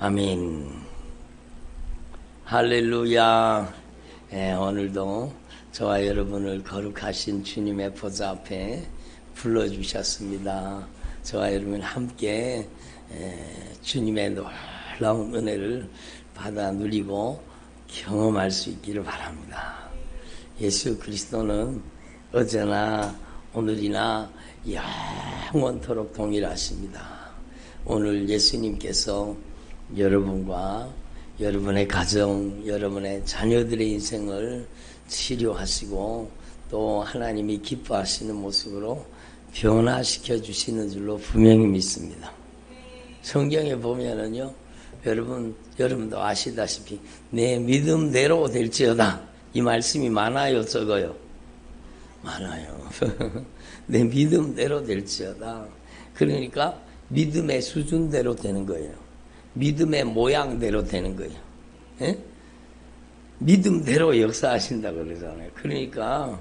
아멘. 할렐루야. 오늘도 저와 여러분을 거룩하신 주님의 보좌 앞에 불러주셨습니다. 저와 여러분 함께 주님의 놀라운 은혜를 받아 누리고 경험할 수 있기를 바랍니다. 예수 그리스도는 어제나 오늘이나 영원토록 동일하십니다. 오늘 예수님께서 여러분과 여러분의 가정, 여러분의 자녀들의 인생을 치료하시고 또 하나님이 기뻐하시는 모습으로 변화시켜 주시는 줄로 분명히 믿습니다. 성경에 보면은요, 여러분도 아시다시피 내 믿음대로 될지어다. 이 말씀이 많아요, 적어요? 많아요. 내 믿음대로 될지어다. 그러니까 믿음의 수준대로 되는 거예요. 믿음의 모양대로 되는 거예요. 예? 믿음대로 역사하신다고 그러잖아요. 그러니까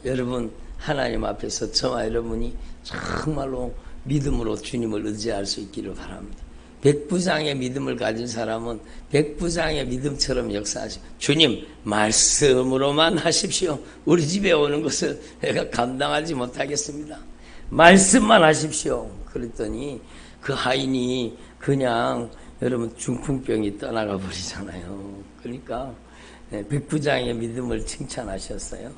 여러분 하나님 앞에서 저와 여러분이 정말로 믿음으로 주님을 의지할 수 있기를 바랍니다. 백부장의 믿음을 가진 사람은 백부장의 믿음처럼 역사하시고, 주님 말씀으로만 하십시오. 우리 집에 오는 것을 내가 감당하지 못하겠습니다. 말씀만 하십시오. 그랬더니 그 하인이 그냥 여러분 중풍병이 떠나가 버리잖아요. 그러니까 백부장의 믿음을 칭찬하셨어요.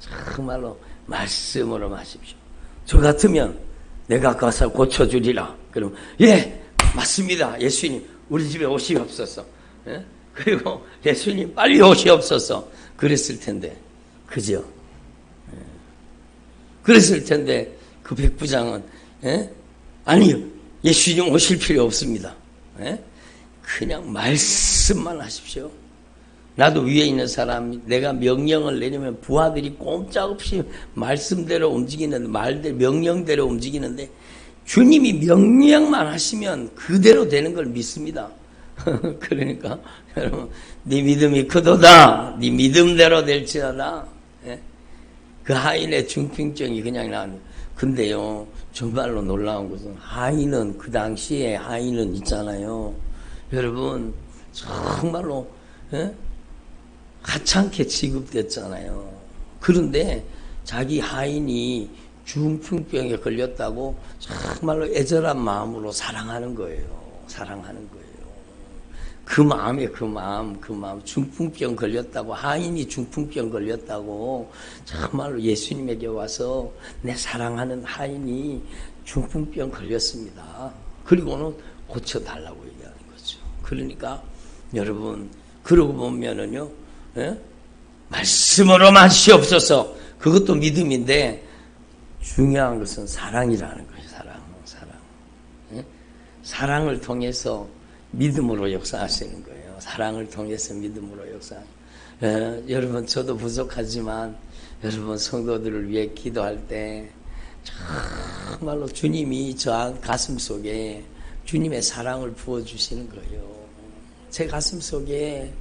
정말로 말씀으로 하십시오. 저 같으면 내가 가서 고쳐주리라. 그럼 예, 맞습니다. 예수님 우리 집에 오시옵소서. 예? 그리고 예수님 빨리 오시옵소서. 그랬을 텐데, 그죠? 예. 그랬을 텐데 그 백부장은 아니요, 예수님 오실 필요 없습니다. 그냥 말씀만 하십시오. 나도 위에 있는 사람이 내가 명령을 내리면 부하들이 꼼짝없이 말씀대로 움직이는데, 명령대로 움직이는데, 주님이 명령만 하시면 그대로 되는 걸 믿습니다. 그러니까 여러분, 네 믿음이 크도다. 네 믿음대로 될지어다. 그 하인의 중풍증이 그냥 나는. 근데요, 정말로 놀라운 것은 하인은, 그 당시에 하인은 있잖아요. 여러분, 정말로 하찮게 취급됐잖아요. 그런데 자기 하인이 중풍병에 걸렸다고 정말로 애절한 마음으로 사랑하는 거예요. 사랑하는 거예요. 그 마음에 그 마음, 중풍병 걸렸다고, 하인이 중풍병 걸렸다고 정말로 예수님에게 와서 내 사랑하는 하인이 중풍병 걸렸습니다. 그리고는 고쳐달라고 얘기하는 거죠. 그러니까 여러분, 그러고 보면은요, 말씀으로만 하시옵소서. 그것도 믿음인데 중요한 것은 사랑이라는 거예요. 사랑. 사랑을 통해서 믿음으로 역사하시는 거예요. 사랑을 통해서 믿음으로 역사. 여러분, 저도 부족하지만 여러분 성도들을 위해 기도할 때 정말로 주님이 저 가슴 속에 주님의 사랑을 부어주시는 거예요. 제 가슴 속에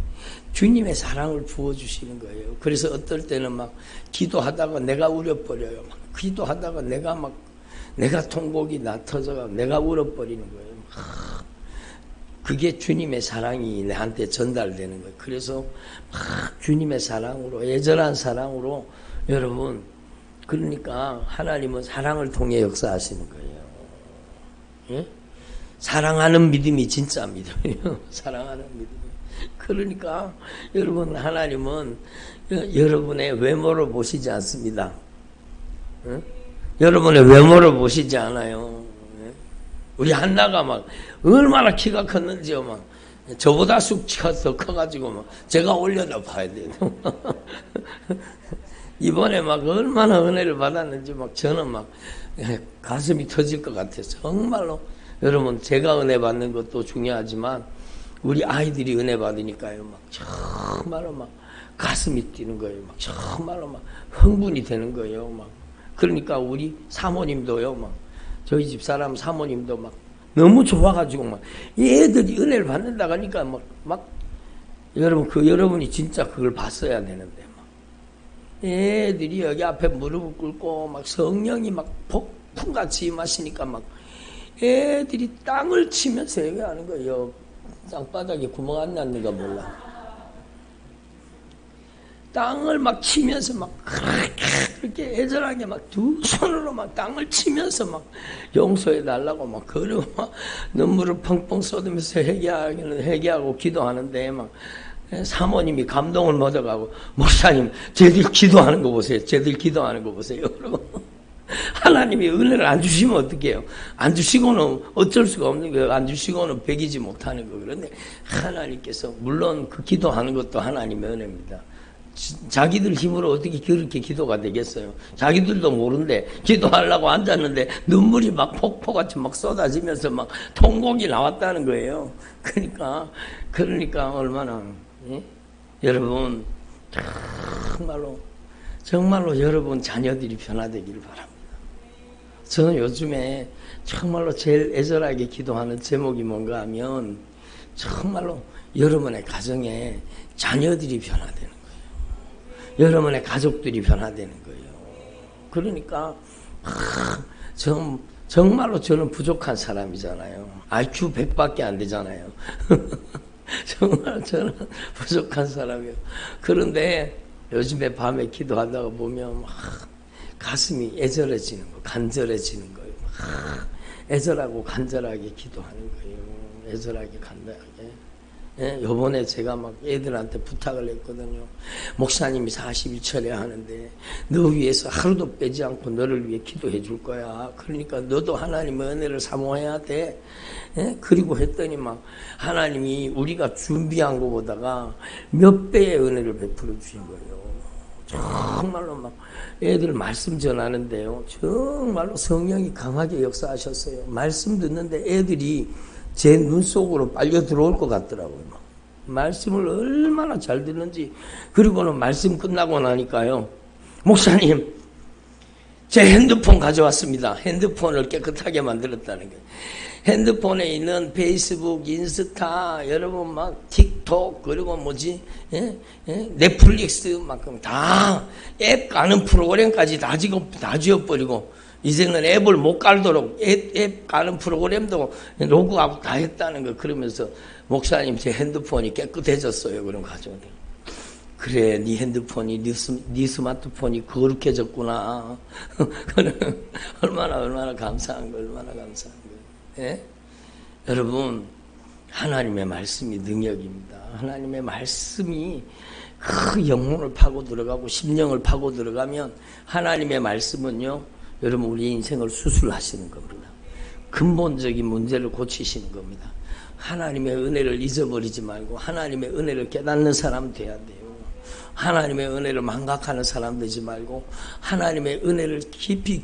주님의 사랑을 부어주시는 거예요. 그래서 어떨 때는 막 기도하다가 내가 울어버려요. 막 기도하다가 내가 통곡이 터져가 내가 울어버리는 거예요. 그게 주님의 사랑이 내한테 전달되는 거예요. 그래서 막 주님의 사랑으로, 애절한 사랑으로, 여러분, 그러니까 하나님은 사랑을 통해 역사하시는 거예요. 예? 사랑하는 믿음이 진짜 믿음이에요. 사랑하는 믿음. 그러니까 여러분, 하나님은 여러분의 외모를 보시지 않습니다. 예? 여러분의 외모를 보시지 않아요. 우리 한나가 막 얼마나 키가 컸는지요. 막 저보다 쑥 키가 더 커가지고 막 제가 올려다 봐야 돼요. 이번에 막 얼마나 은혜를 받았는지 막 저는 막 가슴이 터질 것 같아서, 정말로 여러분, 제가 은혜 받는 것도 중요하지만 우리 아이들이 은혜 받으니까요, 막 정말로 막 가슴이 뛰는 거예요. 막 정말로 막 흥분이 되는 거예요. 막 그러니까 우리 사모님도요, 막 저희 집 사람 사모님도 막 너무 좋아가지고 막 얘들이 은혜를 받는다고 하니까 막 여러분, 여러분이 진짜 그걸 봤어야 되는데, 막 애들이 여기 앞에 무릎을 꿇고 막 성령이 막 폭풍같이 임하시니까 막 애들이 땅을 치면서 얘기하는 거예요. 땅바닥에 구멍 안 났는가 몰라. 땅을 막 치면서 막 그렇게 애절하게 막 두 손으로 막 땅을 치면서 막 용서해 달라고 막 그러고 막 눈물을 펑펑 쏟으면서 회개하고 기도하는데 막 사모님이 감동을 묻어가고 목사님 쟤들 기도하는 거 보세요. 쟤들 기도하는 거 보세요. 그러고 하나님이 은혜를 안 주시면 어떡해요? 안 주시고는 어쩔 수가 없는 거예요. 안 주시고는 배기지 못하는 거. 그런데 하나님께서 물론 그 기도하는 것도 하나님의 은혜입니다. 자기들 힘으로 어떻게 그렇게 기도가 되겠어요? 자기들도 모른데 기도하려고 앉았는데 눈물이 막 폭포같이 막 쏟아지면서 막 통곡이 나왔다는 거예요. 그러니까 얼마나 여러분 정말로 여러분 자녀들이 변화되기를 바랍니다. 저는 요즘에 정말로 제일 애절하게 기도하는 제목이 뭔가 하면 정말로 여러분의 가정에 자녀들이 변화되는 거예요. 여러분의 가족들이 변화되는 거예요. 그러니까 정말로 저는 부족한 사람이잖아요. IQ 100밖에 안 되잖아요. 정말 저는 부족한 사람이에요. 그런데 요즘에 밤에 기도하다가 보면 막 가슴이 애절해지는 거, 간절해지는 거예요. 막 애절하고 간절하게 기도하는 거예요. 애절하게 간절하게. 예, 요번에 제가 막 애들한테 부탁을 했거든요. 목사님이 40일 하는데 너 위해서 하루도 빼지 않고 너를 위해 기도해 줄 거야. 그러니까 너도 하나님의 은혜를 사모해야 돼. 예? 그리고 했더니 막 하나님이 우리가 준비한 것보다가 몇 배의 은혜를 베풀어 주신 거예요. 정말로 막 애들 말씀 전하는데요. 정말로 성령이 강하게 역사하셨어요. 말씀 듣는데 애들이 제 눈 속으로 빨려 들어올 것 같더라고요. 말씀을 얼마나 잘 듣는지. 그리고는 말씀 끝나고 나니까요. 목사님, 제 핸드폰 가져왔습니다. 핸드폰을 깨끗하게 만들었다는 거예요. 핸드폰에 있는 페이스북, 인스타, 여러분 막 틱톡, 그리고 넷플릭스 만큼 다 앱 까는 프로그램까지 다 지워버리고 이제는 앱을 못 깔도록 앱 까는 프로그램도 로그아웃 다 했다는 거. 그러면서 목사님 제 핸드폰이 깨끗해졌어요. 그럼 가져오네. 그래, 네 핸드폰이 네 스마트폰이 거룩해졌구나. 얼마나 감사한 거, 얼마나 감사한 거. 예? 여러분, 하나님의 말씀이 능력입니다. 하나님의 말씀이 그 영혼을 파고 들어가고 심령을 파고 들어가면 하나님의 말씀은요, 여러분 우리 인생을 수술하시는 겁니다. 근본적인 문제를 고치시는 겁니다. 하나님의 은혜를 잊어버리지 말고 하나님의 은혜를 깨닫는 사람 돼야 돼요. 하나님의 은혜를 망각하는 사람 되지 말고 하나님의 은혜를 깊이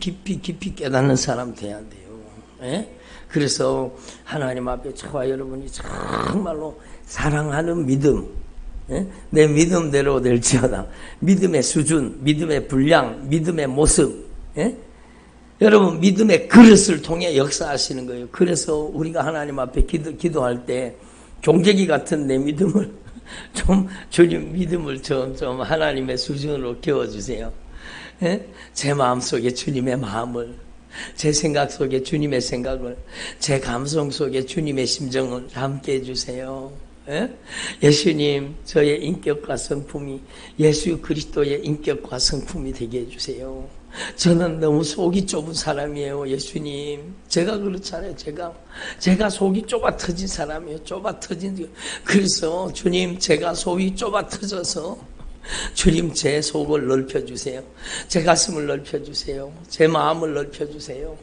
깨닫는 사람 돼야 돼요. 예? 그래서 하나님 앞에 저와 여러분이 정말로 사랑하는 믿음, 예? 내 믿음대로 될지어다. 믿음의 수준, 믿음의 분량, 믿음의 모습, 예? 여러분 믿음의 그릇을 통해 역사하시는 거예요. 그래서 우리가 하나님 앞에 기도할 때 종재기 같은 내 믿음을 주님 믿음을 좀 하나님의 수준으로 키워주세요. 예? 제 마음속에 주님의 마음을, 제 생각 속에 주님의 생각을, 제 감성 속에 주님의 심정을 담게 해주세요. 예? 예수님, 저의 인격과 성품이 예수 그리스도의 인격과 성품이 되게 해주세요. 저는 너무 속이 좁은 사람이에요. 예수님, 제가 그렇잖아요. 제가 속이 좁아 터진 사람이에요. 좁아 터진. 그래서 주님, 제가 속이 좁아 터져서 주님 제 속을 넓혀주세요. 제 가슴을 넓혀주세요. 제 마음을 넓혀주세요.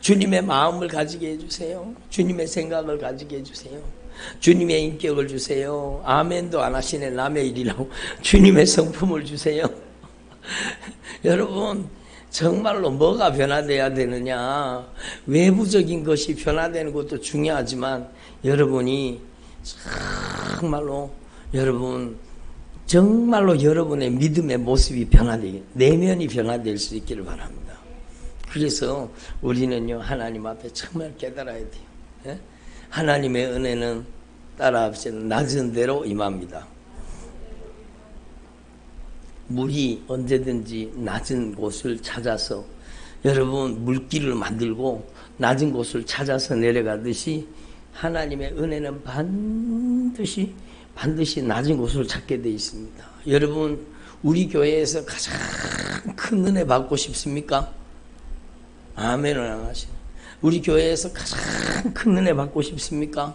주님의 마음을 가지게 해주세요. 주님의 생각을 가지게 해주세요. 주님의 인격을 주세요. 아멘도 안 하시네. 남의 일이라고. 주님의 성품을 주세요. 여러분, 정말로 뭐가 변화돼야 되느냐? 외부적인 것이 변화되는 것도 중요하지만 여러분이 정말로 여러분의 믿음의 모습이 변화되게, 내면이 변화될 수 있기를 바랍니다. 그래서 우리는요, 하나님 앞에 정말 깨달아야 돼요. 예? 하나님의 은혜는 따라합시다. 낮은 대로 임합니다. 물이 언제든지 낮은 곳을 찾아서, 여러분 물길을 만들고 낮은 곳을 찾아서 내려가듯이 하나님의 은혜는 반드시 낮은 곳을 찾게 되어 있습니다. 여러분, 우리 교회에서 가장 큰 은혜 받고 싶습니까? 아멘을 안 하시네. 우리 교회에서 가장 큰 은혜 받고 싶습니까?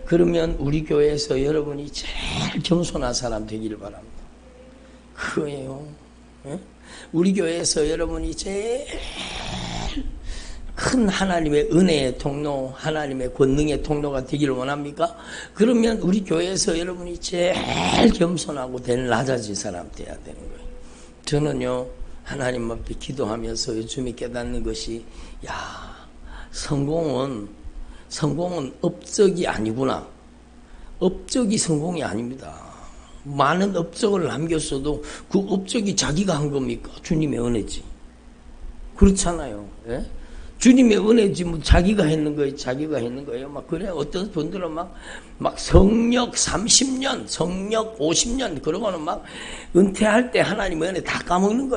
그러면 우리 교회에서 여러분이 제일 겸손한 사람 되기를 바랍니다. 그거예요. 예? 우리 교회에서 여러분이 제일 큰 하나님의 은혜의 통로, 하나님의 권능의 통로가 되기를 원합니까? 그러면 우리 교회에서 여러분이 제일 겸손하고 제일 낮아진 사람 돼야 되는 거예요. 저는요, 하나님 앞에 기도하면서 요즘에 깨닫는 것이, 야, 성공은 업적이 아니구나. 업적이 성공이 아닙니다. 많은 업적을 남겼어도 그 업적이 자기가 한 겁니까? 주님의 은혜지. 그렇잖아요. 예? 주님의 은혜지, 뭐, 자기가 했는 거예요. 막, 그래. 어떤 분들은 막, 성역 30년, 성역 50년, 그러고는 막, 은퇴할 때 하나님의 은혜 다 까먹는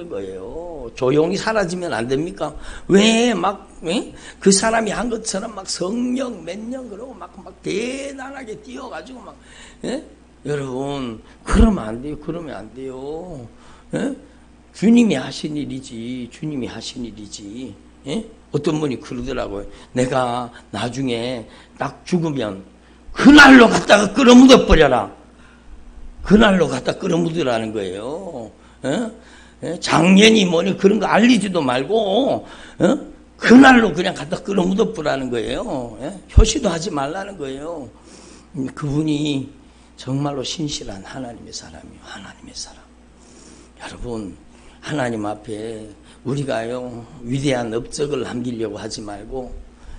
거예요. 조용히 사라지면 안 됩니까? 왜, 그 사람이 한 것처럼 막, 성역 몇 년, 그러고 막, 대단하게 뛰어가지고 막, 예? 여러분, 그러면 안 돼요. 예? 주님이 하신 일이지. 예? 어떤 분이 그러더라고요. 내가 나중에 딱 죽으면 그날로 갖다가 끌어묻어 버려라. 그날로 갖다 끌어묻으라는 거예요. 예? 예? 장년이 뭐니 그런 거 알리지도 말고 그날로 그냥 갖다 끌어묻어 버라는 거예요. 예? 표시도 하지 말라는 거예요. 그분이 정말로 신실한 하나님의 사람이에요. 하나님의 사람. 여러분, 하나님 앞에 우리가요, 위대한 업적을 남기려고 하지 말고,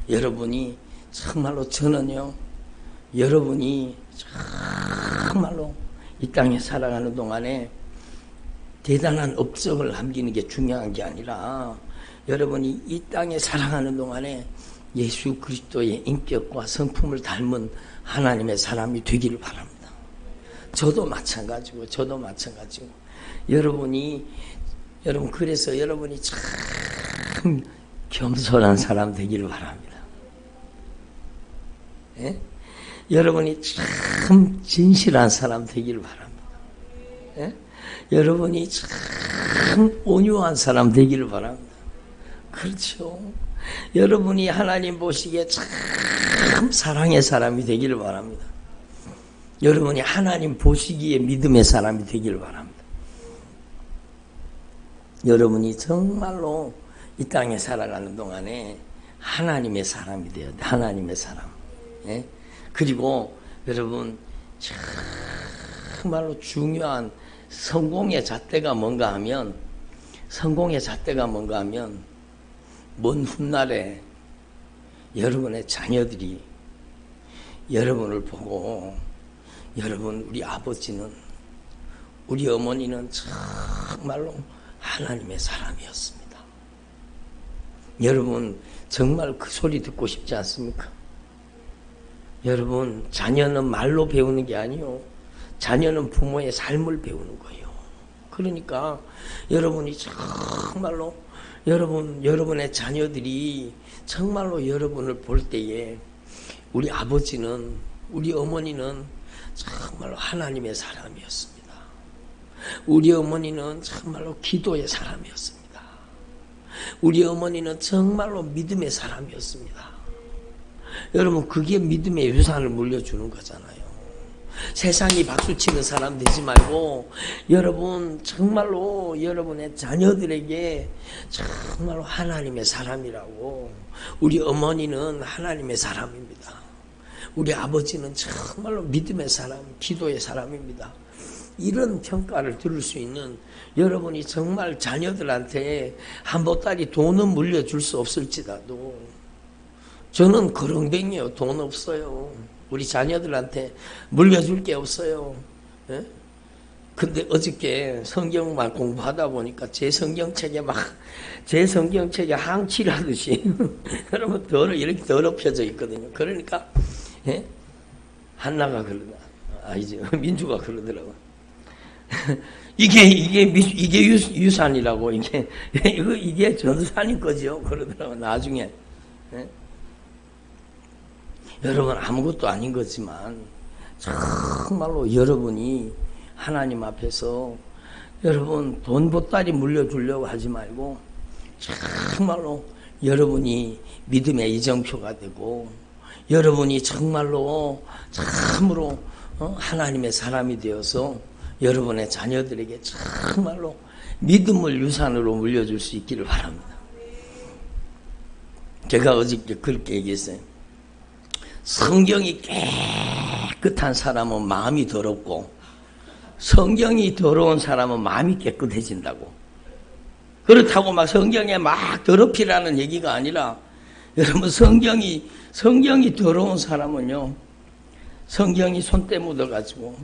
여러분이 정말로 저는요, 여러분이 정말로 이 땅에 살아가는 동안에 대단한 업적을 남기는 게 중요한 게 아니라, 여러분이 이 땅에 살아가는 동안에 예수 그리스도의 인격과 성품을 닮은 하나님의 사람이 되기를 바랍니다. 저도 마찬가지고. 여러분, 그래서 여러분이 참 겸손한 사람 되기를 바랍니다. 예? 여러분이 참 진실한 사람 되기를 바랍니다. 예? 여러분이 참 온유한 사람 되기를 바랍니다. 그렇죠. 여러분이 하나님 보시기에 참 사랑의 사람이 되기를 바랍니다. 여러분이 하나님 보시기에 믿음의 사람이 되기를 바랍니다. 여러분이 정말로 이 땅에 살아가는 동안에 하나님의 사람이 되어야 돼. 하나님의 사람. 예? 그리고 여러분 정말로 중요한 성공의 잣대가 뭔가 하면 먼 훗날에 여러분의 자녀들이 여러분을 보고 여러분, 우리 아버지는, 우리 어머니는 정말로 하나님의 사람이었습니다. 여러분, 정말 그 소리 듣고 싶지 않습니까? 여러분, 자녀는 말로 배우는 게 아니요. 자녀는 부모의 삶을 배우는 거예요. 그러니까 여러분이 정말로 여러분의 자녀들이 정말로 여러분을 볼 때에 우리 아버지는, 우리 어머니는 정말로 하나님의 사람이었습니다. 우리 어머니는 정말로 기도의 사람이었습니다. 우리 어머니는 정말로 믿음의 사람이었습니다. 여러분, 그게 믿음의 유산을 물려주는 거잖아요. 세상이 박수치는 사람 되지 말고 여러분 정말로 여러분의 자녀들에게 정말로 하나님의 사람이라고. 우리 어머니는 하나님의 사람입니다. 우리 아버지는 정말로 믿음의 사람, 기도의 사람입니다. 이런 평가를 들을 수 있는 여러분이 정말 자녀들한테 한 보따리 돈은 물려줄 수 없을지라도, 저는 거렁뱅이요. 돈 없어요. 우리 자녀들한테 물려줄 게 없어요. 예? 근데 어저께 성경만 공부하다 보니까 제 성경책에 항치를 하듯이 여러분 이렇게 더럽혀져 있거든요. 그러니까 예? 한나가 그러더라. 아니죠. 민주가 그러더라고. 이게 유산이라고, 이게 전산인 거죠. 그러더라고, 나중에. 예? 여러분 아무것도 아닌 거지만 정말로 여러분이 하나님 앞에서 여러분 돈 보따리 물려주려고 하지 말고 정말로 여러분이 믿음의 이정표가 되고 여러분이 정말로 참으로 하나님의 사람이 되어서 여러분의 자녀들에게 정말로 믿음을 유산으로 물려줄 수 있기를 바랍니다. 제가 어저께 그렇게 얘기했어요. 성경이 깨끗한 사람은 마음이 더럽고 성경이 더러운 사람은 마음이 깨끗해진다고. 그렇다고 막 성경에 막 더럽히라는 얘기가 아니라 여러분 성경이 더러운 사람은요, 성경이 손때 묻어가지고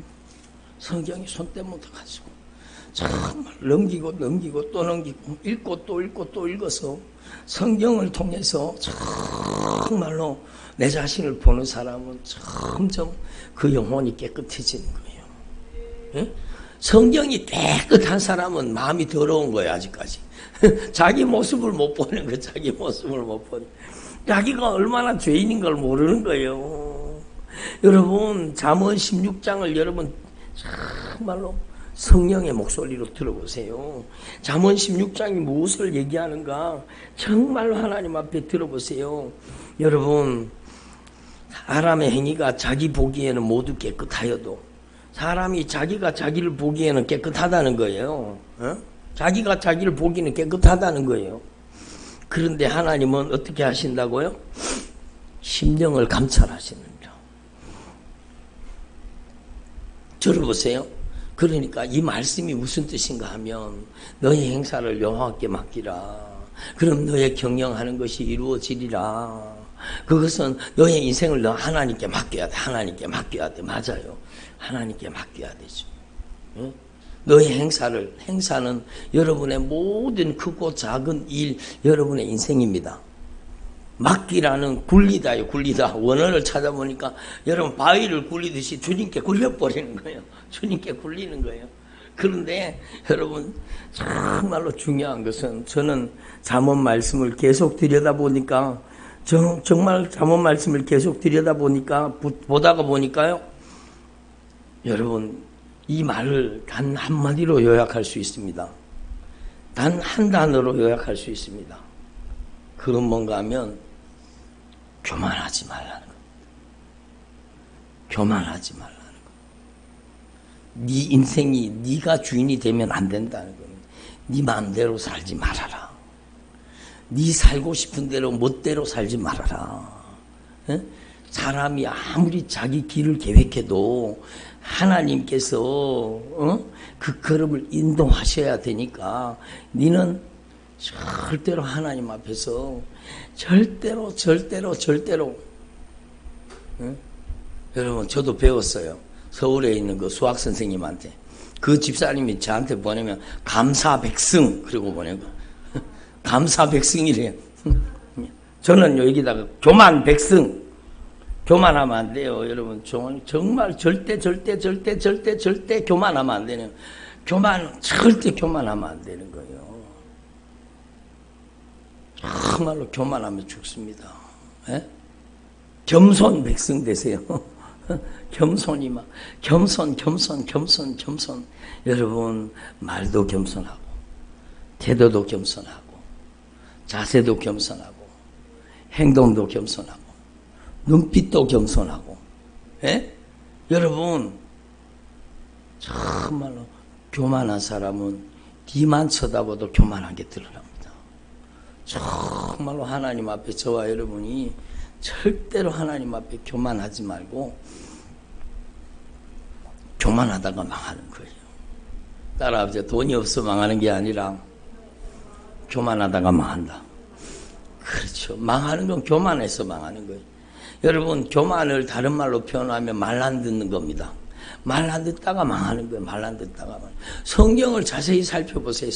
정말 넘기고 또 넘기고 읽고 또 읽고 또 읽어서 성경을 통해서 정말로 내 자신을 보는 사람은 점점 그 영혼이 깨끗해지는 거예요. 예? 성경이 깨끗한 사람은 마음이 더러운 거예요. 아직까지 자기 모습을 못 보는 거예요. 자기가 얼마나 죄인인 걸 모르는 거예요. 여러분 잠언 16장을 여러분 정말로 성령의 목소리로 들어보세요. 잠언 16장이 무엇을 얘기하는가 정말로 하나님 앞에 들어보세요. 여러분 사람의 행위가 자기 보기에는 모두 깨끗하여도 사람이 자기가 자기를 보기에는 깨끗하다는 거예요. 자기가 자기를 보기는 깨끗하다는 거예요. 그런데 하나님은 어떻게 하신다고요? 심령을 감찰하시는다. 들어보세요. 그러니까 이 말씀이 무슨 뜻인가 하면 너의 행사를 여호와께 맡기라. 그럼 너의 경영하는 것이 이루어지리라. 그것은 너의 인생을 너 하나님께 맡겨야 돼. 맞아요. 하나님께 맡겨야 되죠. 너의 행사는 여러분의 모든 크고 작은 일, 여러분의 인생입니다. 맡기라는 굴리다요, 굴리다. 원어를 찾아보니까 여러분 바위를 굴리듯이 주님께 굴려버리는 거예요. 주님께 굴리는 거예요. 그런데 여러분 정말로 중요한 것은 저는 잠언 말씀을 계속 들여다보니까 정말 잠언 말씀을 계속 들여다보니까 보다가 보니까요. 여러분 이 말을 단 한마디로 요약할 수 있습니다. 단 한 단어로 요약할 수 있습니다. 그건 뭔가 하면 교만하지 말라는 겁니다. 교만하지 말라는 겁니다. 네 인생이 네가 주인이 되면 안 된다는 겁니다. 네 마음대로 살지 말아라. 네 살고 싶은 대로 멋대로 살지 말아라. 에? 사람이 아무리 자기 길을 계획해도 하나님께서 그 걸음을 인도하셔야 되니까 너는 절대로 하나님 앞에서 절대로 여러분 저도 배웠어요. 서울에 있는 그 수학 선생님한테 그 집사님이 저한테 보내면 감사백승 그리고 보내고 감사백승이래요. 저는 여기다가 교만백승. 교만하면 안 돼요. 여러분 정말 절대 교만하면 안 되는 절대 교만하면 안 되는 거예요. 정말로 교만하면 죽습니다. 에? 겸손 백성 되세요. 겸손이 막 겸손. 여러분 말도 겸손하고 태도도 겸손하고 자세도 겸손하고 행동도 겸손하고 눈빛도 겸손하고, 예? 여러분, 정말로 교만한 사람은 뒤만 쳐다봐도 교만하게 드러납니다. 정말로 하나님 앞에 저와 여러분이 절대로 하나님 앞에 교만하지 말고 교만하다가 망하는 거예요. 따라하세요. 돈이 없어 망하는 게 아니라 교만하다가 망한다. 그렇죠. 망하는 건 교만해서 망하는 거예요. 여러분 교만을 다른 말로 표현하면 말 안 듣는 겁니다. 말 안 듣다가 망하는 거예요. 말 안 듣다가. 성경을 자세히 살펴보세요.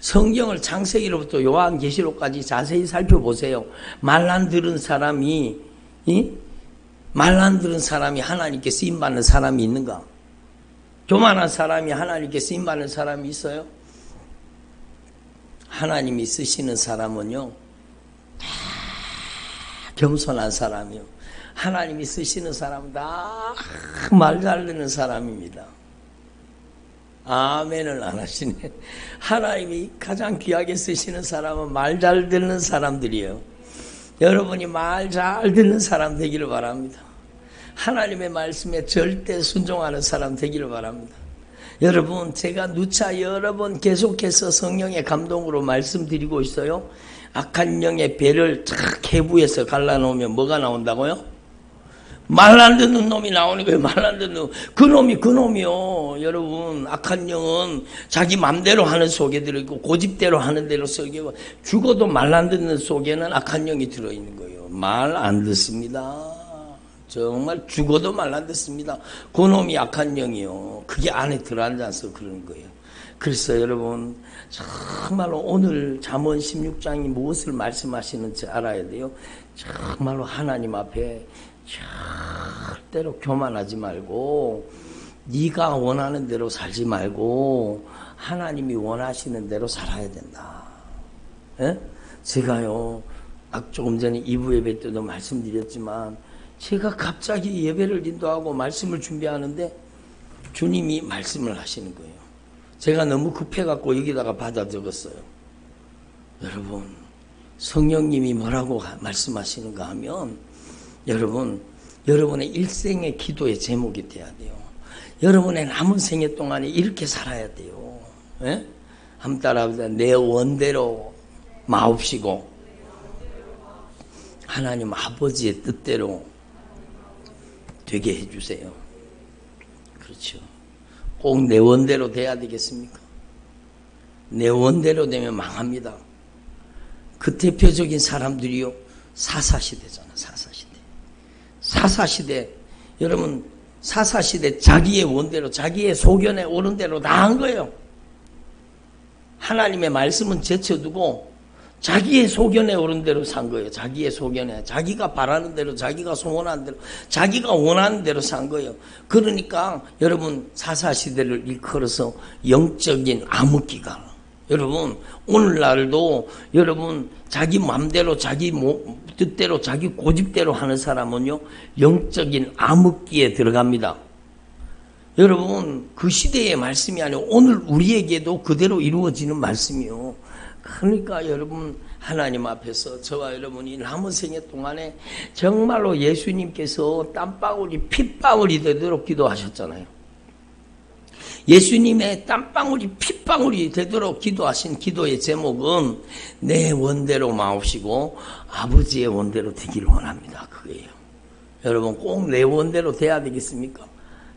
성경을 창세기로부터 요한계시록까지 자세히 살펴보세요. 말 안 들은 사람이 하나님께 쓰임받는 사람이 있는가? 교만한 사람이 하나님께 쓰임받는 사람이 있어요? 하나님이 쓰시는 사람은요 다 겸손한 사람이요. 하나님이 쓰시는 사람은 다 말 잘 듣는 사람입니다. 아멘을 안 하시네. 하나님이 가장 귀하게 쓰시는 사람은 말 잘 듣는 사람들이에요. 여러분이 말 잘 듣는 사람 되기를 바랍니다. 하나님의 말씀에 절대 순종하는 사람 되기를 바랍니다. 여러분, 제가 누차 여러 번 계속해서 성령의 감동으로 말씀드리고 있어요. 악한 영의 배를 탁 해부해서 갈라놓으면 뭐가 나온다고요? 말 안 듣는 놈이 나오는 거예요. 말 안 듣는 놈. 그 놈이요. 여러분, 악한 영은 자기 맘대로 하는 속에 들어있고 고집대로 하는 대로 속에, 죽어도 말 안 듣는 속에는 악한 영이 들어있는 거예요. 말 안 듣습니다. 정말 죽어도 말 안 듣습니다. 그 놈이 악한 영이요. 그게 안에 들어앉아서 그러는 거예요. 그래서 여러분, 정말로 오늘 잠언 16장이 무엇을 말씀하시는지 알아야 돼요. 정말로 하나님 앞에 절대로 교만하지 말고, 네가 원하는 대로 살지 말고 하나님이 원하시는 대로 살아야 된다. 예? 제가요, 조금 전에 2부 예배 때도 말씀드렸지만, 제가 갑자기 예배를 인도하고 말씀을 준비하는데 주님이 말씀을 하시는 거예요. 제가 너무 급해갖고 여기다가 받아 적었어요. 여러분, 성령님이 뭐라고 말씀하시는가 하면, 여러분, 여러분의 일생의 기도의 제목이 돼야 돼요. 여러분의 남은 생애 동안에 이렇게 살아야 돼요. 예? 한번 따라합니다. 내 원대로 마옵시고 하나님 아버지의 뜻대로 되게 해주세요. 그렇죠. 꼭 내 원대로 돼야 되겠습니까? 내 원대로 되면 망합니다. 그 대표적인 사람들이요, 사사시대잖아. 사사시대. 여러분, 사사시대 자기의 원대로, 자기의 소견에 오른 대로 다 한 거예요. 하나님의 말씀은 제쳐두고 자기의 소견에 오른 대로 산 거예요. 자기의 소견에, 자기가 바라는 대로, 자기가 소원하는 대로, 자기가 원하는 대로 산 거예요. 그러니까 여러분, 사사시대를 일컬어서 영적인 암흑기가. 여러분, 오늘날도 여러분 자기 마음대로, 자기 뜻대로, 자기 고집대로 하는 사람은요, 영적인 암흑기에 들어갑니다. 여러분, 그 시대의 말씀이 아니고 오늘 우리에게도 그대로 이루어지는 말씀이요. 그러니까 여러분, 하나님 앞에서 저와 여러분이 남은 생애 동안에 정말로 예수님께서 땀방울이 핏방울이 되도록 기도하셨잖아요. 예수님의 땀방울이 핏방울이 되도록 기도하신 기도의 제목은 내 원대로 마옵시고 아버지의 원대로 되기를 원합니다. 그거예요. 여러분, 꼭 내 원대로 돼야 되겠습니까?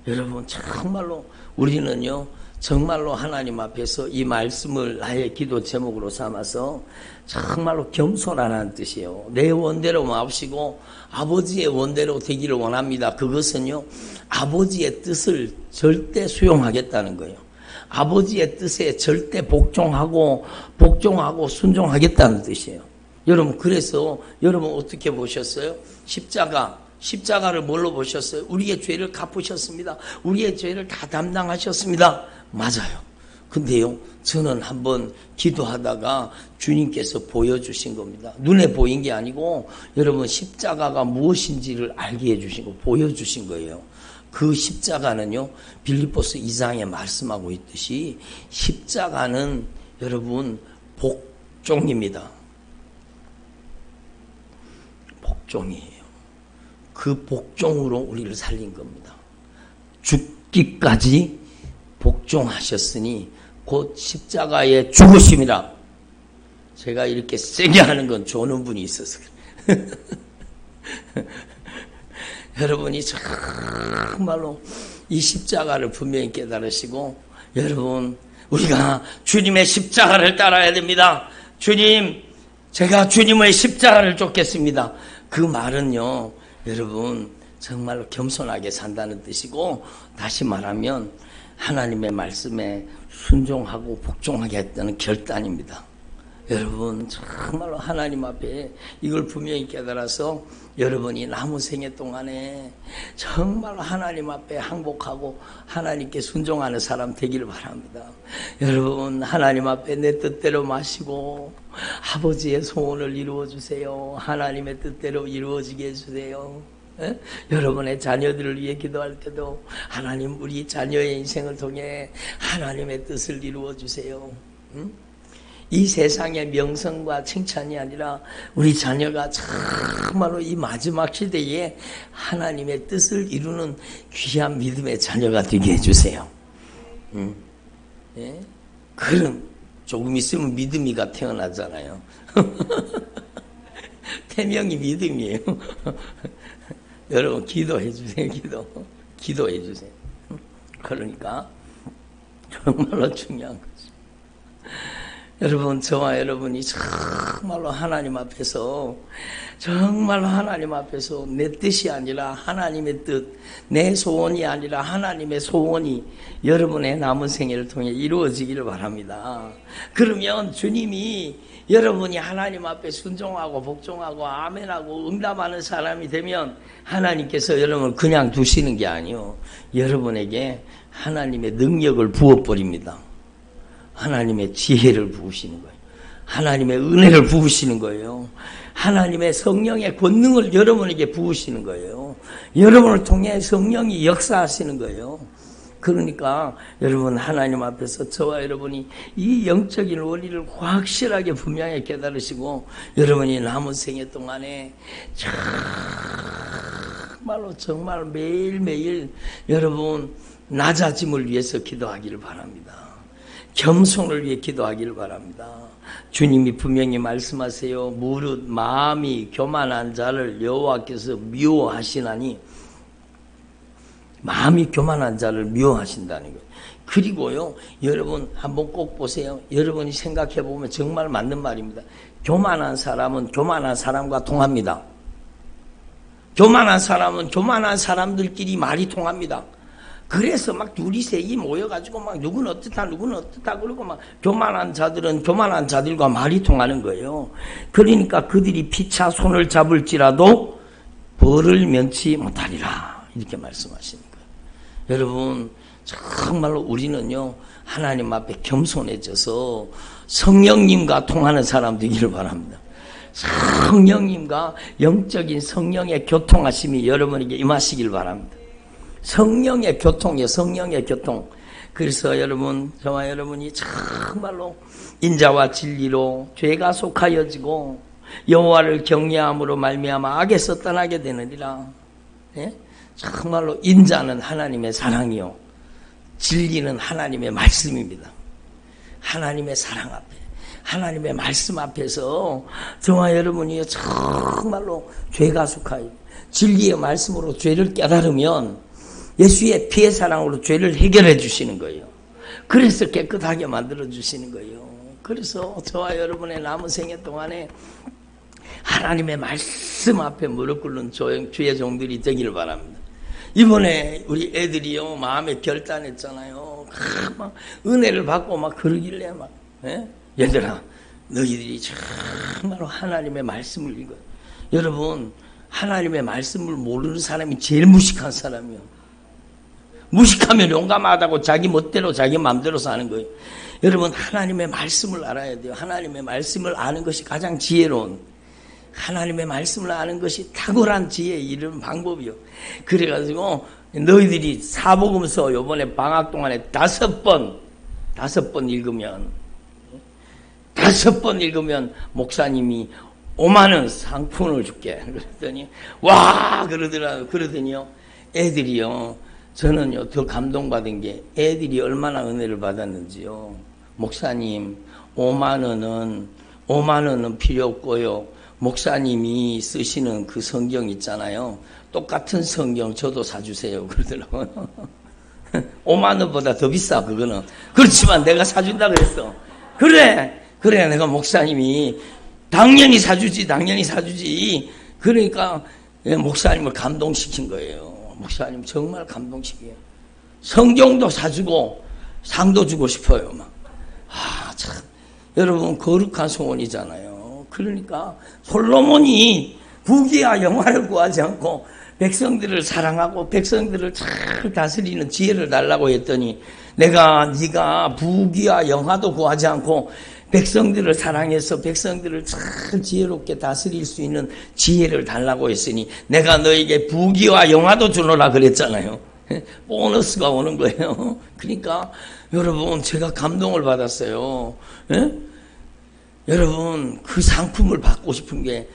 여러분, 정말로 우리는요, 정말로 하나님 앞에서 이 말씀을 나의 기도 제목으로 삼아서 정말로 겸손하라는 뜻이에요. 내 원대로 마옵시고 아버지의 원대로 되기를 원합니다. 그것은요, 아버지의 뜻을 절대 수용하겠다는 거예요. 아버지의 뜻에 절대 복종하고 순종하겠다는 뜻이에요. 여러분, 그래서 여러분 어떻게 보셨어요? 십자가를 뭘로 보셨어요? 우리의 죄를 갚으셨습니다. 우리의 죄를 다 담당하셨습니다. 맞아요. 근데요, 저는 한번 기도하다가 주님께서 보여주신 겁니다. 눈에 보인 게 아니고 여러분, 십자가가 무엇인지를 알게 해주신 거, 보여주신 거예요. 그 십자가는요, 빌립보서 2장에 말씀하고 있듯이 십자가는 여러분 복종입니다. 복종이에요. 그 복종으로 우리를 살린 겁니다. 죽기까지 복종하셨으니 곧 십자가의 죽으심이라. 제가 이렇게 세게 하는 건 조는 분이 있어서 그래요. 여러분이 정말로 이 십자가를 분명히 깨달으시고, 여러분, 우리가 주님의 십자가를 따라야 됩니다. 주님, 제가 주님의 십자가를 쫓겠습니다. 그 말은요, 여러분, 정말로 겸손하게 산다는 뜻이고, 다시 말하면 하나님의 말씀에 순종하고 복종하겠다는 결단입니다. 여러분, 정말로 하나님 앞에 이걸 분명히 깨달아서 여러분이 남은 생애 동안에 정말로 하나님 앞에 항복하고 하나님께 순종하는 사람 되기를 바랍니다. 여러분, 하나님 앞에 내 뜻대로 마시고 아버지의 소원을 이루어 주세요. 하나님의 뜻대로 이루어지게 해주세요. 여러분의 자녀들을 위해 기도할 때도 하나님 우리 자녀의 인생을 통해 하나님의 뜻을 이루어 주세요. 이 세상의 명성과 칭찬이 아니라 우리 자녀가 정말로 이 마지막 시대에 하나님의 뜻을 이루는 귀한 믿음의 자녀가 되게 해주세요. 예? 그럼 조금 있으면 믿음이가 태어나잖아요. 태명이 믿음이에요. 여러분 기도해 주세요. 기도해 주세요. 그러니까 정말로 중요한 거죠. 여러분, 저와 여러분이 정말로 하나님 앞에서 내 뜻이 아니라 하나님의 뜻, 내 소원이 아니라 하나님의 소원이 여러분의 남은 생애를 통해 이루어지기를 바랍니다. 그러면 주님이 여러분이 하나님 앞에 순종하고 복종하고 아멘하고 응답하는 사람이 되면 하나님께서 여러분을 그냥 두시는 게 아니요, 여러분에게 하나님의 능력을 부어버립니다. 하나님의 지혜를 부으시는 거예요. 하나님의 은혜를 부으시는 거예요. 하나님의 성령의 권능을 여러분에게 부으시는 거예요. 여러분을 통해 성령이 역사하시는 거예요. 그러니까 여러분 하나님 앞에서 저와 여러분이 이 영적인 원리를 확실하게 분명히 깨달으시고 여러분이 남은 생애 동안에 정말 매일매일 여러분 낮아짐을 위해서 기도하기를 바랍니다. 겸손을 위해 기도하기를 바랍니다. 주님이 분명히 말씀하세요. 무릇 마음이 교만한 자를 여호와께서 미워하시나니, 마음이 교만한 자를 미워하신다는 거예요. 그리고요, 여러분 한번 꼭 보세요. 여러분이 생각해 보면 정말 맞는 말입니다. 교만한 사람은 교만한 사람과 통합니다. 교만한 사람은 교만한 사람들끼리 말이 통합니다. 그래서 막 둘이셋이 모여가지고 막 누구는 어떻다 그러고 막 교만한 자들은 교만한 자들과 말이 통하는 거예요. 그러니까 그들이 피차 손을 잡을지라도 벌을 면치 못하리라, 이렇게 말씀하시는 거예요. 여러분 정말로 우리는요 하나님 앞에 겸손해져서 성령님과 통하는 사람 되기를 바랍니다. 성령님과 영적인 성령의 교통하심이 여러분에게 임하시길 바랍니다. 성령의 교통이요, 성령의 교통. 그래서 여러분, 저와 여러분이 정말로 인자와 진리로 죄가 속하여지고 여호와를 경외함으로 말미암아 악에서 떠나게 되느니라. 예? 정말로 인자는 하나님의 사랑이요, 진리는 하나님의 말씀입니다. 하나님의 사랑 앞에, 하나님의 말씀 앞에서 저와 여러분이 정말로 죄가 속하여 진리의 말씀으로 죄를 깨달으면 예수의 피의 사랑으로 죄를 해결해 주시는 거예요. 그래서 깨끗하게 만들어 주시는 거예요. 그래서 저와 여러분의 남은 생애 동안에 하나님의 말씀 앞에 무릎 꿇는 주의 종들이 되기를 바랍니다. 이번에 우리 애들이요 마음에 결단했잖아요. 막 은혜를 받고 막 그러길래 막, 얘들아 너희들이 정말로 하나님의 말씀을 읽어. 여러분 하나님의 말씀을 모르는 사람이 제일 무식한 사람이요. 무식하면 용감하다고 자기 멋대로 자기 마음대로 사는 거예요. 여러분 하나님의 말씀을 알아야 돼요. 하나님의 말씀을 아는 것이 가장 지혜로운, 하나님의 말씀을 아는 것이 탁월한 지혜에 이르는 방법이요. 그래가지고 너희들이 사복음서 요번에 방학 동안에 5번 읽으면 5번 읽으면 목사님이 5만 원 상품을 줄게. 그랬더니 와 그러더니요 애들이요, 저는요 더 감동받은 게 애들이 얼마나 은혜를 받았는지요. 목사님 5만 원은 필요 없고요, 목사님이 쓰시는 그 성경 있잖아요, 똑같은 성경 저도 사주세요 그러더라고요. 5만 원보다 더 비싸 그거는. 그렇지만 내가 사준다 그랬어. 그래 내가 목사님이 당연히 사주지. 그러니까 목사님을 감동시킨 거예요. 목사님 정말 감동시켜요. 성경도 사주고 상도 주고 싶어요. 막. 참 여러분 거룩한 소원이잖아요. 그러니까 솔로몬이 부귀와 영화를 구하지 않고 백성들을 사랑하고 백성들을 잘 다스리는 지혜를 달라고 했더니 네가 부귀와 영화도 구하지 않고 백성들을 사랑해서 백성들을 잘 지혜롭게 다스릴 수 있는 지혜를 달라고 했으니 내가 너에게 부귀와 영화도 주노라 그랬잖아요. 보너스가 오는 거예요. 그러니까 여러분 제가 감동을 받았어요. 여러분 그 상품을 받고 싶은 게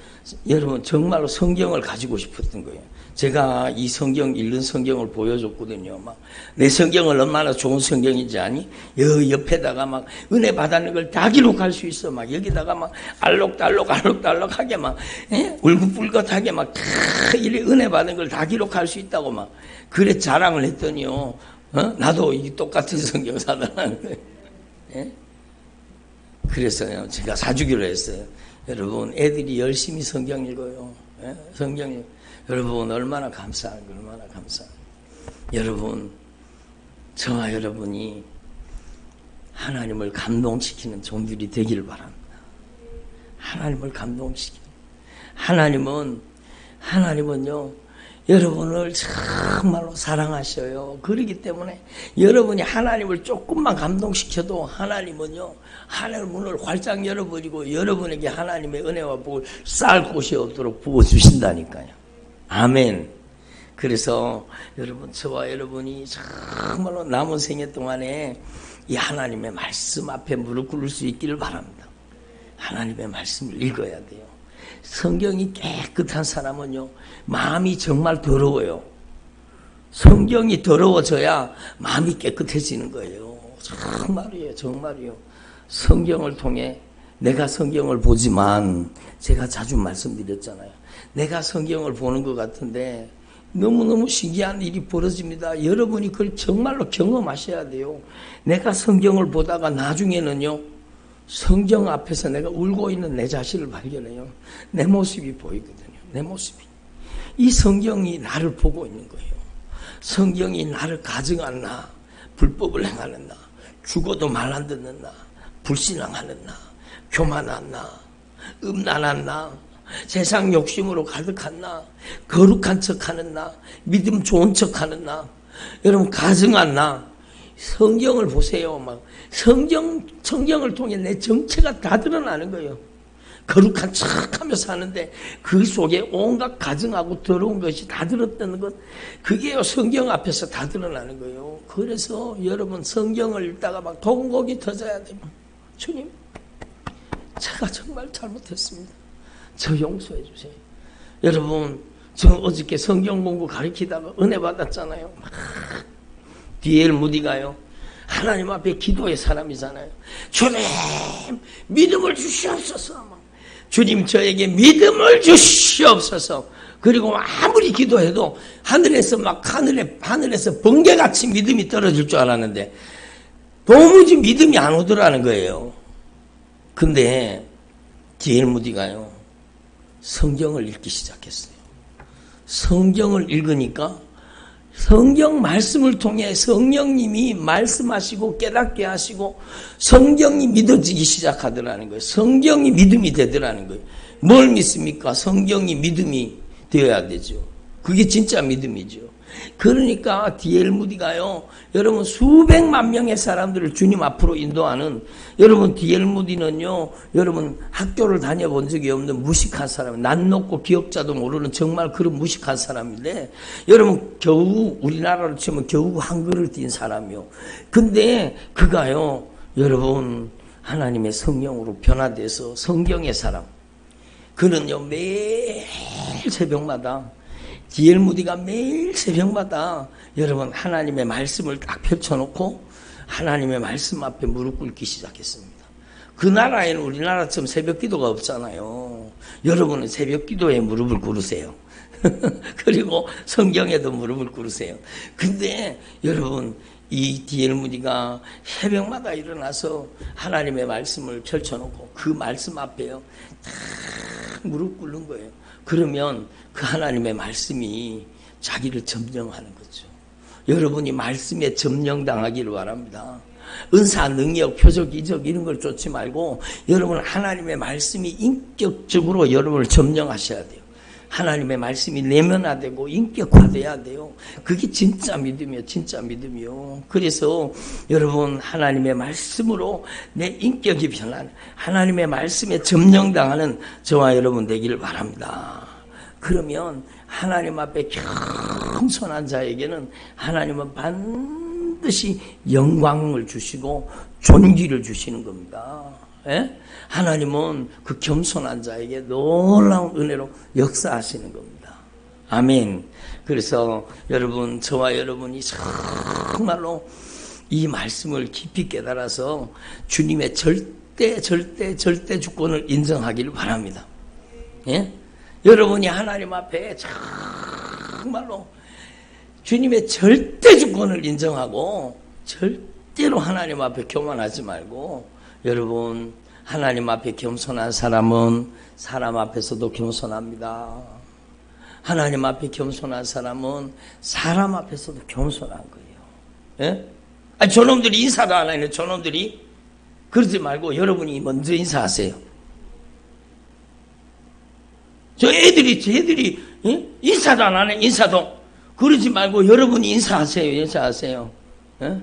여러분 정말로 성경을 가지고 싶었던 거예요. 제가 이 성경 읽는 성경을 보여줬거든요. 막 내 성경을 얼마나 좋은 성경인지 아니? 옆에다가 막 은혜 받았는 걸 다 기록할 수 있어. 막 여기다가 막 알록달록하게 막 울긋불긋하게 막 다 이래 은혜 받은 걸 다 기록할 수 있다고 막 그래 자랑을 했더니요. 나도 이 똑같은 성경 사달라는 거예요. 그래서요 제가 사주기로 했어요. 여러분 애들이 열심히 성경 읽어요. 성경 여러분 얼마나 감사한 거 얼마나 감사한 거. 여러분 저와 여러분이 하나님을 감동시키는 종들이 되기를 바랍니다. 하나님을 감동시키는 하나님은요 여러분을 정말로 사랑하셔요. 그렇기 때문에 여러분이 하나님을 조금만 감동시켜도 하나님은요 하늘 문을 활짝 열어버리고 여러분에게 하나님의 은혜와 복을 쌓을 곳이 없도록 부어주신다니까요. 아멘. 그래서 여러분 저와 여러분이 정말로 남은 생애 동안에 이 하나님의 말씀 앞에 무릎 꿇을 수 있기를 바랍니다. 하나님의 말씀을 읽어야 돼요. 성경이 깨끗한 사람은요 마음이 정말 더러워요. 성경이 더러워져야 마음이 깨끗해지는 거예요. 정말이에요. 성경을 통해 내가 성경을 보지만 제가 자주 말씀드렸잖아요. 내가 성경을 보는 것 같은데 너무너무 신기한 일이 벌어집니다. 여러분이 그걸 정말로 경험하셔야 돼요. 내가 성경을 보다가 나중에는요 성경 앞에서 내가 울고 있는 내 자신을 발견해요. 내 모습이 보이거든요. 내 모습이. 이 성경이 나를 보고 있는 거예요. 성경이 나를 가증한 나, 불법을 행하는 나, 죽어도 말 안 듣는 나, 불신앙하는 나, 교만한 나, 음란한 나, 세상 욕심으로 가득한 나, 거룩한 척하는 나, 믿음 좋은 척하는 나, 여러분 가증한 나. 성경을 보세요. 막 성경을 통해 내 정체가 다 드러나는 거예요. 거룩한 척하며 사는데 그 속에 온갖 가증하고 더러운 것이 다 들었다는 것, 그게요 성경 앞에서 다 드러나는 거예요. 그래서 여러분 성경을 읽다가 막 통곡이 터져야 돼요. 주님, 제가 정말 잘못했습니다. 저 용서해 주세요. 여러분 저 어저께 성경 공부 가르치다가 은혜 받았잖아요. D.L. 무디가요 하나님 앞에 기도의 사람이잖아요. 주님 믿음을 주시옵소서. 주님 저에게 믿음을 주시옵소서. 그리고 아무리 기도해도 하늘에서 번개같이 믿음이 떨어질 줄 알았는데 도무지 믿음이 안 오더라는 거예요. 근데 D.L. 무디가요 성경을 읽기 시작했어요. 성경을 읽으니까 성경 말씀을 통해 성령님이 말씀하시고 깨닫게 하시고 성경이 믿어지기 시작하더라는 거예요. 성경이 믿음이 되더라는 거예요. 뭘 믿습니까? 성경이 믿음이 되어야 되죠. 그게 진짜 믿음이죠. 그러니까 D.L. 무디가요 여러분 수백만 명의 사람들을 주님 앞으로 인도하는, 여러분 D.L. 무디는요 여러분 학교를 다녀본 적이 없는 무식한 사람, 낯 높고 기억자도 모르는 정말 그런 무식한 사람인데 여러분 겨우 우리나라로 치면 겨우 한글을 띈 사람이요. 근데 그가요 여러분 하나님의 성령으로 변화돼서 성경의 사람, 그는요 매일 새벽마다 D.L. 무디가 매일 새벽마다 여러분 하나님의 말씀을 딱 펼쳐놓고 하나님의 말씀 앞에 무릎 꿇기 시작했습니다. 그 나라에는 우리나라처럼 새벽 기도가 없잖아요. 여러분은 새벽 기도에 무릎을 꿇으세요. 그리고 성경에도 무릎을 꿇으세요. 근데 여러분 이 D.L. 무디가 새벽마다 일어나서 하나님의 말씀을 펼쳐놓고 그 말씀 앞에요 딱 무릎 꿇는 거예요. 그러면 그 하나님의 말씀이 자기를 점령하는 거죠. 여러분이 말씀에 점령당하기를 바랍니다. 은사, 능력, 표적, 이적 이런 걸 쫓지 말고 여러분 하나님의 말씀이 인격적으로 여러분을 점령하셔야 돼요. 하나님의 말씀이 내면화되고 인격화돼야 돼요. 그게 진짜 믿음이요. 진짜 믿음이요. 그래서 여러분 하나님의 말씀으로 내 인격이 변하는 하나님의 말씀에 점령당하는 저와 여러분 되기를 바랍니다. 그러면 하나님 앞에 겸손한 자에게는 하나님은 반드시 영광을 주시고 존귀를 주시는 겁니다. 예? 하나님은 그 겸손한 자에게 놀라운 은혜로 역사하시는 겁니다. 아멘. 그래서 여러분, 저와 여러분이 정말로 이 말씀을 깊이 깨달아서 주님의 절대 주권을 인정하기를 바랍니다. 예? 여러분이 하나님 앞에 정말로 주님의 절대 주권을 인정하고 절대로 하나님 앞에 교만하지 말고, 여러분 하나님 앞에 겸손한 사람은 사람 앞에서도 겸손합니다. 하나님 앞에 겸손한 사람은 사람 앞에서도 겸손한 거예요. 예? 아니, 저놈들이 인사도 안 하네. 저놈들이. 그러지 말고 여러분이 먼저 인사하세요. 쟤들이 예? 인사도 안 하네. 인사도. 그러지 말고 여러분이 인사하세요. 인사하세요. 예?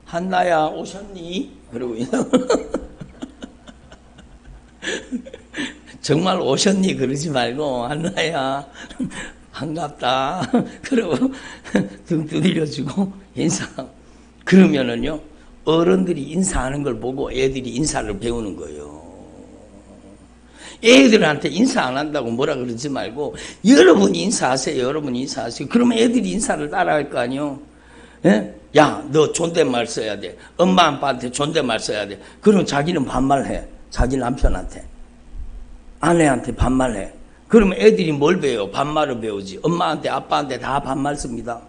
한나야 오셨니? 그러고 정말 오셨니? 그러지 말고 한나야 반갑다. 그러고 등 두드려주고 인사. 그러면은요 어른들이 인사하는 걸 보고 애들이 인사를 배우는 거예요. 애들한테 인사 안 한다고 뭐라 그러지 말고 여러분이 인사하세요. 여러분이 인사하세요. 그러면 애들이 인사를 따라할 거 아니에요. 예? 야, 너 존댓말 써야 돼. 엄마 아빠한테 존댓말 써야 돼. 그럼 자기는 반말해. 자기 남편한테. 아내한테 반말해. 그러면 애들이 뭘 배워요? 반말을 배우지. 엄마한테 아빠한테 다 반말 씁니다.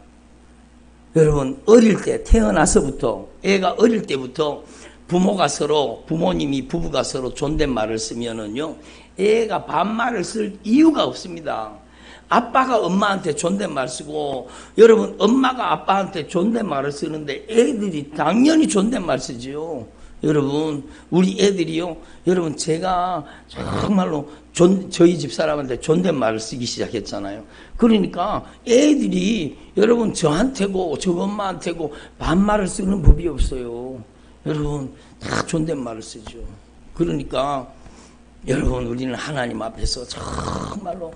여러분 어릴 때 태어나서부터 애가 어릴 때부터 부모가 서로 부모님이 부부가 서로 존댓말을 쓰면은요 애가 반말을 쓸 이유가 없습니다. 아빠가 엄마한테 존댓말 쓰고 여러분 엄마가 아빠한테 존댓말을 쓰는데 애들이 당연히 존댓말 쓰지요. 여러분 우리 애들이요 여러분 제가 정말로 저희 집사람한테 존댓말을 쓰기 시작했잖아요. 그러니까 애들이 여러분 저한테고 저 엄마한테고 반말을 쓰는 법이 없어요. 여러분 다 존댓말을 쓰죠. 그러니까 여러분 우리는 하나님 앞에서 정말로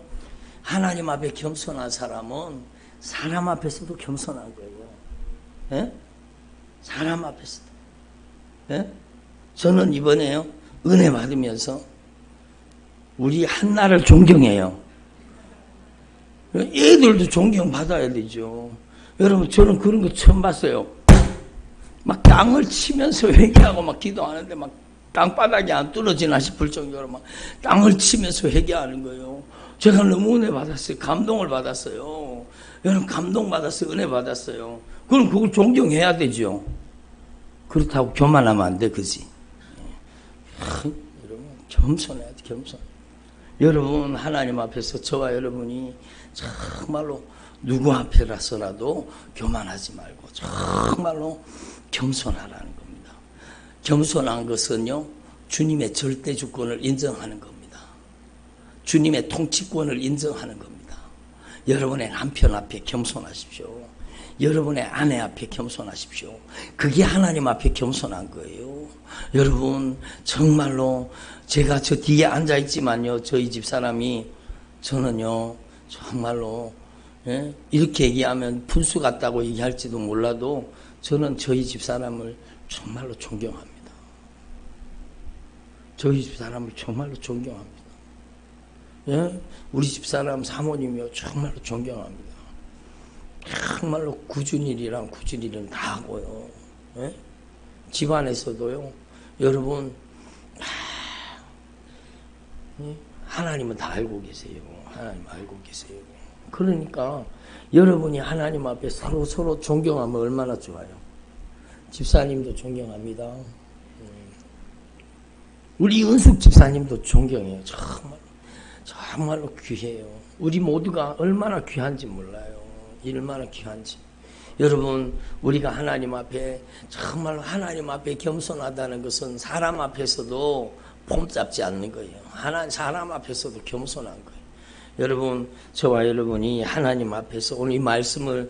하나님 앞에 겸손한 사람은 사람 앞에서도 겸손한 거예요. 예? 사람 앞에서도. 예? 저는 이번에요 은혜 받으면서 우리 한나를 존경해요. 애들도 존경받아야 되죠. 여러분 저는 그런 거 처음 봤어요. 막 땅을 치면서 회개하고 막 기도하는데 막 땅바닥이 안 뚫어지나 싶을 정도로 막 땅을 치면서 회개하는 거예요. 제가 너무 은혜 받았어요. 감동을 받았어요. 여러분 감동받았어요. 은혜 받았어요. 그럼 그걸 존경해야 되죠. 그렇다고 교만하면 안 돼. 그지? 여러분 겸손해야 돼. 겸손. 여러분 하나님 앞에서 저와 여러분이 정말로 누구 앞에라서라도 교만하지 말고 정말로 겸손하라는 겁니다. 겸손한 것은요 주님의 절대 주권을 인정하는 겁니다. 주님의 통치권을 인정하는 겁니다. 여러분의 남편 앞에 겸손하십시오. 여러분의 아내 앞에 겸손하십시오. 그게 하나님 앞에 겸손한 거예요. 여러분 정말로 제가 저 뒤에 앉아있지만요 저희 집사람이 저는요 정말로 예? 이렇게 얘기하면 분수 같다고 얘기할지도 몰라도 저는 저희 집사람을 정말로 존경합니다. 저희 집사람을 정말로 존경합니다. 예? 우리 집사람 사모님이요 정말로 존경합니다. 정말로 굳은 일이랑 다 하고요. 예? 집안에서도요 여러분 하나님은 다 알고 계세요. 하나님 알고 계세요. 그러니까 여러분이 하나님 앞에 서로 존경하면 얼마나 좋아요. 집사님도 존경합니다. 우리 은숙 집사님도 존경해요. 정말로 귀해요. 우리 모두가 얼마나 귀한지 몰라요. 얼마나 귀한지. 여러분 우리가 하나님 앞에 정말로 하나님 앞에 겸손하다는 것은 사람 앞에서도 폼 잡지 않는 거예요. 사람 앞에서도 겸손한 거예요. 여러분, 저와 여러분이 하나님 앞에서 오늘 이 말씀을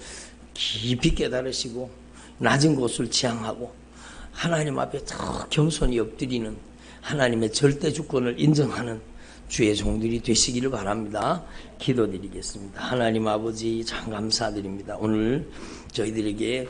깊이 깨달으시고 낮은 곳을 지향하고 하나님 앞에 더 겸손히 엎드리는 하나님의 절대 주권을 인정하는 주의 종들이 되시기를 바랍니다. 기도드리겠습니다. 하나님 아버지 참 감사드립니다. 오늘 저희들에게